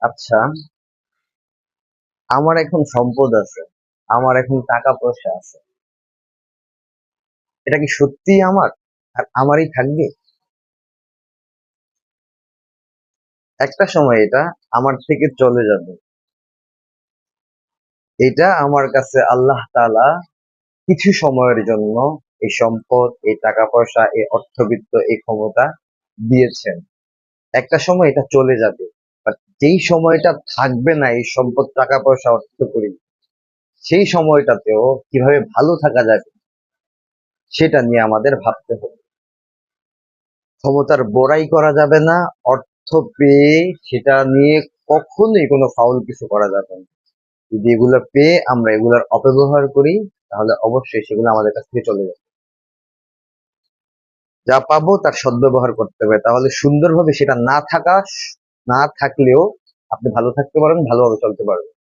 আচ্ছা, আমার এখন সম্পদ আছে, আমার এখন টাকা পয়সা আছে, এটা কি সত্যি আমার আর আমারই থাকবে? একটা সময় এটা আমার থেকে চলে যাবে। এটা আমার কাছে আল্লাহ তাআলা কিছু সময়ের জন্য এই সম্পদ, এই টাকা পয়সা, এই অর্থবিত্ত, এই ক্ষমতা দিয়েছেন। একটা সময় এটা চলে যাবে, বাট যেই সময়টা থাকবে না এই সম্পদ, টাকা পয়সা, অর্থ করি, সেই সময়টাতেও কিভাবে ভালো থাকা যাবে সেটা নিয়ে আমাদের ভাবতে হবে। ক্ষমতার বড়াই করা যাবে না, অর্থ পেয়ে সেটা নিয়ে কখনোই কোনো ফাউল কিছু করা যাবে না। যদি এগুলো পেয়ে আমরা এগুলার অপব্যবহার করি, তাহলে অবশ্যই সেগুলো আমাদের কাছ থেকে চলে যাবে। যা পাবো তার সদ্ব্যবহার করতে হবে, তাহলে সুন্দরভাবে সেটা না থাকলেও আপনি ভালো থাকতে পারবেন, ভালোভাবে চলতে পারবেন।